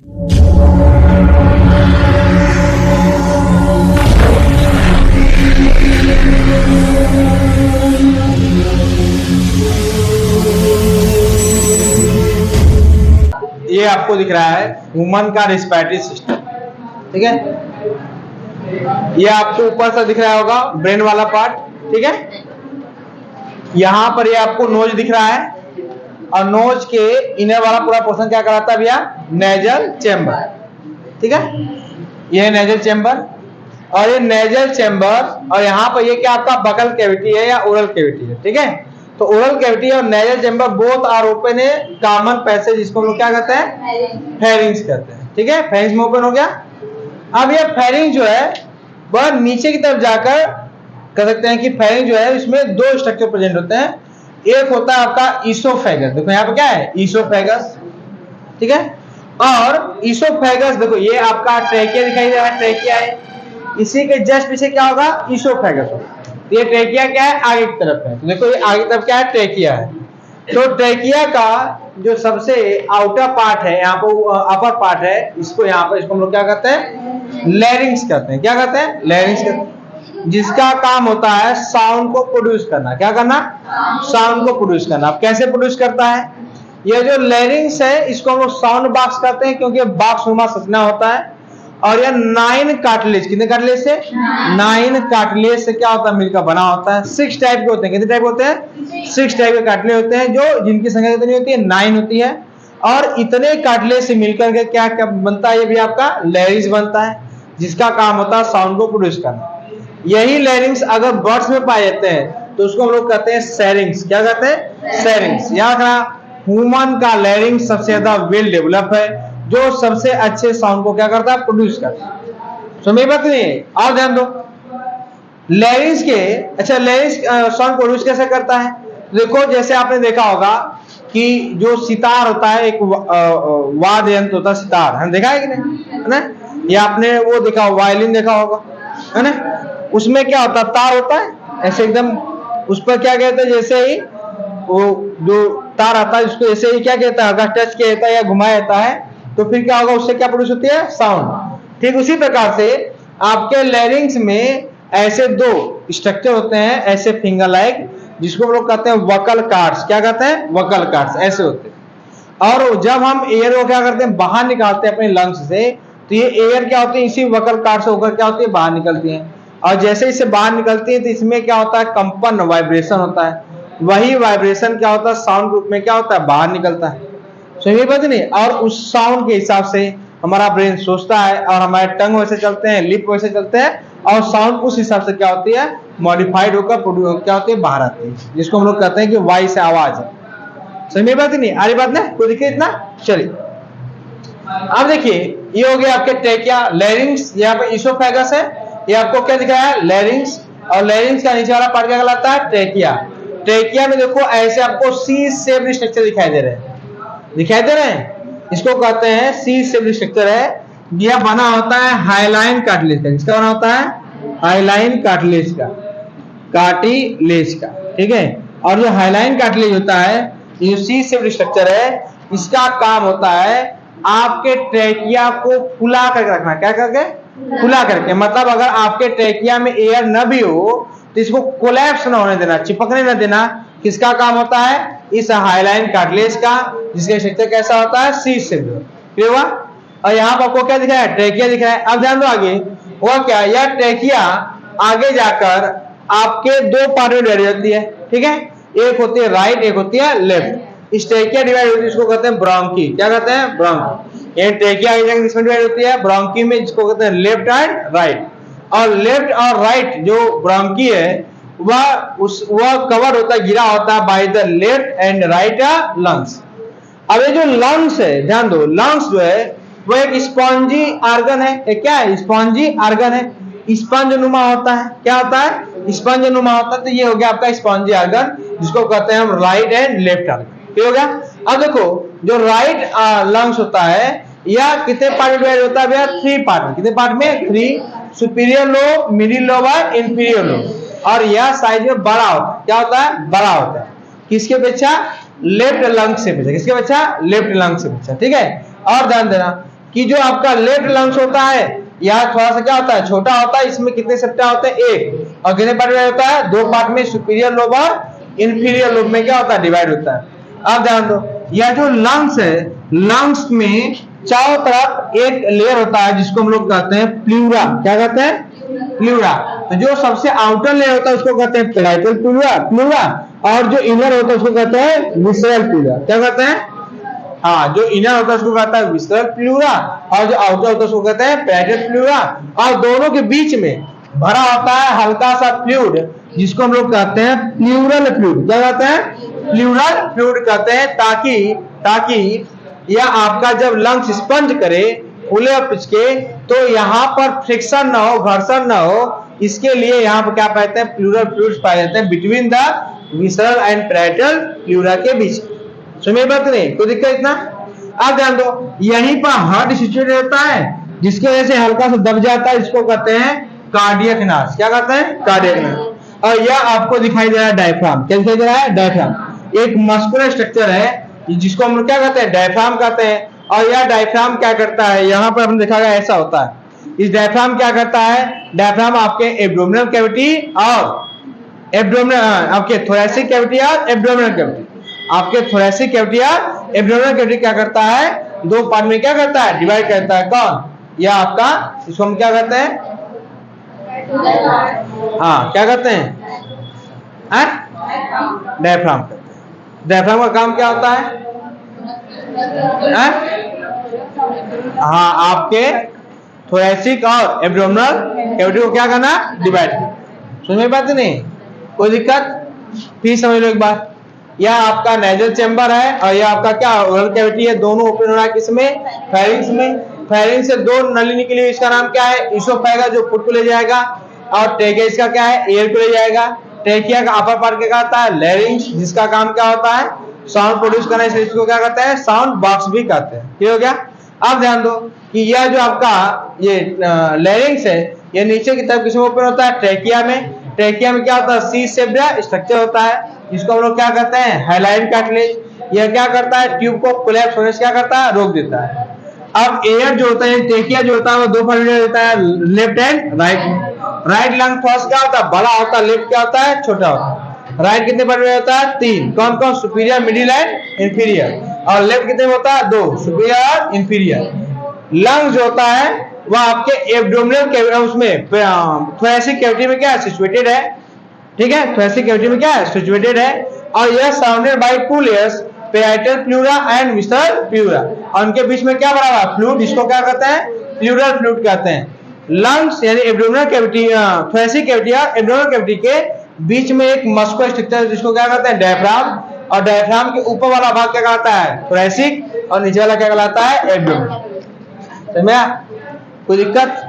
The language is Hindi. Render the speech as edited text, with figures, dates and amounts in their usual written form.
ये आपको दिख रहा है ह्यूमन का रिस्पिरेटरी सिस्टम, ठीक है। ये आपको ऊपर से दिख रहा होगा ब्रेन वाला पार्ट, ठीक है। यहां पर ये आपको नोज दिख रहा है और नोज के इनर वाला पूरा पोर्शन क्या कहलाता है भैया, नेजल चेंबर, ठीक है। ये है नेजल चेंबर और ये नेजल चेंबर और यहाँ पर ये क्या आपका बकल कैविटी है या ओरल कैविटी है, ठीक है। तो ओरल कैविटी और nasal chamber both are open है कॉमन पैसेज, जिसको हम लोग क्या कहते हैं, फेरिंग्स कहते हैं, ठीक है। फेरिंग्स में ओपन हो गया। अब ये फेरिंग जो है वह नीचे की तरफ जाकर कह सकते हैं कि फेरिंग जो है इसमें दो स्ट्रक्चर प्रेजेंट होते हैं। एक होता है आपका ईसोफेगस, देखो यहाँ पे क्या है, ईसोफेगस, ठीक है। और ईसोफेगस देखो ये आपका ट्रेकिया दिखाई दे रहा है, ट्रेकिया है, इसी के जस्ट पीछे क्या होगा, ईसोफेगस होगा। ये ट्रेकिया क्या है, आगे की तरफ है, तो देखो ये आगे की तरफ क्या है, ट्रेकिया है। तो ट्रेकिया का जो सबसे आउटर पार्ट है, यहाँ पर अपर पार्ट है, इसको यहाँ पर इसको हम लोग क्या कहते हैं, लैरिंग्स कहते हैं। क्या कहते हैं, लैरिंग्स कहते हैं, जिसका काम होता है साउंड को प्रोड्यूस करना। क्या करना, साउंड को प्रोड्यूस करना। अब कैसे प्रोड्यूस करता है, ये जो लैरिंग्स है इसको हम लोग साउंड बॉक्स कहते हैं, क्योंकि बॉक्स नुमा संरचना होता है। और यह 9 कार्टिलेज, कितने कार्टिलेज से, 9 कार्टिलेज से क्या होता है, मिलकर बना होता है। 6 टाइप के होते हैं, कितने टाइप होते हैं, 6 टाइप के कार्टिलेज होते हैं, जो जिनकी संख्या कितनी होती है, 9 होती है। और इतने कार्टिलेज से मिलकर के क्या क्या बनता है, ये भी आपका लैरिंग्स बनता है, जिसका काम होता है साउंड को प्रोड्यूस करना। यही लैरिंग्स अगर बर्ड्स में पाए जाते हैं तो उसको हम लोग कहते हैं सेरिंग्स। क्या कहते हैं, सेरिंग्स। याद रखना, ह्यूमन का लैरिंग्स सबसे ज्यादा वेल डेवलप है, जो सबसे अच्छे साउंड को क्या करता है, प्रोड्यूस करता है। समझ बात नहीं, और ध्यान दो लैरिंग्स के। अच्छा, लैरिंग्स साउंड प्रोड्यूस कैसे करता है, देखो जैसे आपने देखा होगा कि जो सितार होता है, एक वाद्य यंत्र होता है सितार, है देखा है कि नहीं, है ना। या आपने वो देखा, वायलिन देखा होगा, है ना। उसमें क्या होता है, तार होता है ऐसे एकदम, उस पर क्या कहते हैं, जैसे ही वो जो तार आता है उसको ऐसे ही क्या कहता है, अगर टच किया जाता है या घुमाया जाता है तो फिर क्या होगा, उससे क्या प्रोड्यूस होती है, साउंड। ठीक उसी प्रकार से आपके लैरिंग्स में ऐसे दो स्ट्रक्चर होते हैं, ऐसे फिंगर लाइक, जिसको हम लोग कहते हैं वोकल कार्ड्स। क्या कहते हैं, वोकल कार्ड्स, ऐसे होते हैं। और जब हम एयर को क्या करते हैं, बाहर निकालते हैं अपने लंग्स से, तो ये एयर क्या होती है, इसी वोकल कार्ड से होकर क्या होती है, बाहर निकलती है। और जैसे इसे बाहर निकलती है तो इसमें क्या होता है, कंपन, वाइब्रेशन होता है। वही वाइब्रेशन क्या होता है, साउंड रूप में क्या होता है, बाहर निकलता है। समझ बात नहीं। और उस साउंड के हिसाब से हमारा ब्रेन सोचता है, और हमारे टंग वैसे चलते हैं, लिप वैसे चलते हैं, और साउंड उस हिसाब से क्या होती है, मॉडिफाइड होकर क्या होती है, बाहर आती है, जिसको हम लोग कहते हैं कि वॉइस आवाज है। समझ बात नहीं, आ रही बात ना, कोई दिक्कत इतना। चलिए अब देखिए, ये हो गया आपके ट्रेकिया, लैरिंग्स, यहाँ पे इसोफेगस है, ये आपको क्या दिख रहा है, लैरिंग्स। और लैरिंग्स का नीचे वाला पार्ट क्या कहलाता है, ट्रेकिया। ट्रेकिया में देखो ऐसे आपको सी शेप स्ट्रक्चर दिखाई दे रहे हैं, दिखाई दे रहे हैं, इसको कहते हैं सी शेप स्ट्रक्चर है। यह बना होता है हाइलाइन कार्टिलेज का। किसका बना होता है, हाइलाइन कार्टिलेज का, कार्टिलेज का, ठीक है। और जो हाइलाइन कार्टिलेज होता है, ये सी शेप स्ट्रक्चर है, इसका काम होता है आपके ट्रेकिया को फुला करके रखना। क्या करके, फुला करके। मतलब अगर आपके ट्रेकिया में एयर न भी हो तो इसको कोलैप्स ना होने देना, चिपकने न देना। किसका काम होता है, इस हाइलाइन कार्टिलेज का, जिसका स्ट्रक्चर कैसा होता है, सी शेप। क्लियर हुआ। और यहाँ पर आपको क्या दिख रहा है, ट्रेकिया दिख रहा है। अब ध्यान दो आगे हुआ क्या, यह ट्रेकिया आगे जाकर आपके दो पार्ट में डिवाइड होती है, ठीक है। एक होती है राइट, एक होती है लेफ्ट। इस ट्रेकिया डिवाइड होती है, इसको कहते हैं ब्रोंकी। क्या कहते हैं, ब्रोंकी। ये ट्रेकिया किसमें डिवाइड होती है, ब्रोंकी में, जिसको कहते हैं लेफ्ट एंड राइट। और लेफ्ट और राइट जो ब्रोंकी है वह कवर होता है, गिरा होता है by the left and right lungs. अब ये जो लंग्स है, ध्यान दो, लंग्स जो है वो एक स्पॉन्जी आर्गन है। एक क्या है, स्पॉन्जी आर्गन है, स्पंज नुमा होता है। क्या होता है, स्पंज नुमा होता है। तो ये हो गया आपका स्पॉन्जी आर्गन, जिसको कहते हैं हम राइट एंड लेफ्ट आर्गन। ठीक हो गया। अब देखो जो राइट लंग्स होता है यह कितने पार्ट में डिवाइड होता है भैया, 3 पार्ट में। कितने पार्ट में, 3। सुपीरियर लोब, मिडिल लोब और इंफीरियर लोब। और यह साइज में बड़ा होता है। क्या होता है, बड़ा होता है। किसके अपेक्षा, लेफ्ट लंग से अपेक्षा। किसके अपेक्षा, लेफ्ट लंग से अपेक्षा। ठीक है। और ध्यान देना, कि जो आपका लेफ्ट लंग्स होता है यहाँ थोड़ा सा क्या होता है, छोटा होता है, इसमें कितने सेप्टा होते हैं, एक, और कितने पार्ट में होता है, दो पार्ट में, सुपीरियर लोब और इंफीरियर लोब में क्या होता है, डिवाइड होता है। अब ध्यान दो, यह जो लंग्स है, लंग्स में चारों तरफ एक लेयर होता है जिसको हम लोग कहते हैं प्लूरा। क्या कहते हैं, प्लूरा। तो जो सबसे आउटर लेयर होता है उसको कहते हैं पैराइटल प्लूरा, और जो इनर होता है उसको कहते हैं विसरल प्लूरा। क्या कहते हैं, हाँ, जो इनर होता है उसको कहता है विसरल प्लूरा, और जो आउटर होता है उसको कहते हैं पैराइटल प्लूरा। और दोनों के बीच में भरा होता है हल्का सा फ्लूइड जिसको हम लोग कहते हैं प्लूरल फ्लूइड। क्या कहते हैं, प्लूरल फ्लूइड कहते हैं, ताकि यह आपका जब लंग्स स्पंज करे फूले और पिचके तो यहाँ पर फ्रिक्शन ना हो, घर्षण ना हो, इसके लिए यहाँ पर क्या पाते हैं, प्लूरल फ्लूइड्स पाए जाते हैं between the visceral and parietal pleura के बीच। सुनिए बात नहीं, कोई दिक्कत इतना। अब ध्यान दो, यहीं पर हार्ट सिचुएटेड होता है जिसकी वजह से हल्का सा दब जाता है, इसको कहते हैं कार्डियक नास। क्या कहते हैं, कार्डियक नास। और यह आपको दिखाई दे रहा है डायफ्राम। क्या दिखाई दे रहा है, डायफ्राम एक मस्कुलर स्ट्रक्चर है जिसको हम लोग क्या कहते हैं, डायफ्राम कहते हैं। और यह डायफ्राम क्या करता है, यहाँ पर हमने देखा गया ऐसा होता है। इस डायफ्राम क्या करता है, डायफ्राम आपके एब्डोमिनल कैविटी और आपके थोरैसिक कैविटी और एब्डोमिनल कैविटी, आपके थोरैसिक कैविटी और एब्डोमिनल कैविटी क्या करता है, दो पार्ट में क्या करता है, डिवाइड करता है। कौन, यह आपका, इसको हम क्या कहते हैं, हाँ क्या कहते हैं, डायफ्राम। डायफ्राम का काम क्या होता है, हाँ, आपके थोरैसिक और एब्डोमिनल कैविटी को क्या करना, डिवाइड करना। समझ में बात नहीं, कोई दिक्कत, फिर समझ लो एक बार। यह आपका नेजल चैम्बर है और यह आपका क्या ओरल कैविटी है, दोनों ओपन हो रहा है किसमें, फेरिंग्स में। फेरिंग्स से दो नली निकली हुई, इसका नाम क्या है, इसोफेगा जो फूड को ले जाएगा, और ट्रेकिया इसका क्या है, एयर को ले जाएगा। ट्रेकिया का अपर पार्ट क्या कहता है, लैरिंक्स, जिसका काम क्या होता है, साउंड प्रोड्यूस करना, इसको क्या कहते हैं, साउंड बॉक्स भी कहते हैं। ठीक हो गया। अब ध्यान दो कि यह जो आपका ये लैरिंक्स है, ये नीचे की तरफ किसमें ओपन होता है, ट्रेकिया में। ट्रेकिया में क्या होता है, सी शेप्ड स्ट्रक्चर होता है, इसको हम लोग क्या कहते हैं, हाइलाइन कार्टिलेज। यह क्या करता है, ट्यूब को कोलैप्स होने से क्या करता है, रोक देता है। अब एयर जो होता है, ट्रेकिया जो होता है, वो दो पार्ट में होता है, left and right. Right lung first क्या होता है, बड़ा होता है, लेफ्ट क्या होता है, छोटा होता है। राइट कितने पार्ट में होता है, तीन। कौन कौन, सुपीरियर, मिडिल एंड इंफीरियर। और लेफ्ट कितने में होता है, दो, सुपीरियर और इंफीरियर। लंग जो होता है वह आपके एब्डोमिनल उसमें थोरैसिक कैविटी में क्या है, सिचुएटेड है। ठीक है, थोरैसिक कैविटी में क्या है, सिचुएटेड है। और यह surrounded by two layers, parietal pleura and visceral pleura. और उनके बीच में क्या बना हुआ है, फ्लूइड, इसको क्या कहते हैं, प्लूरल फ्लूइड कहते हैं। लंग्स यानी एब्डोमिनल कैविटी, थोरैसिक कैविटी और एब्डोमिनल कैविटी के बीच में एक मस्कुलर स्ट्रक्चर जिसको क्या कहते हैं, डायफ्राम। और डायफ्राम के ऊपर वाला भाग क्या कहलाता है, थोरैसिक, और नीचे वाला क्या कहलाता है, एब्डोमिनल। समझ में, कोई दिक्कत।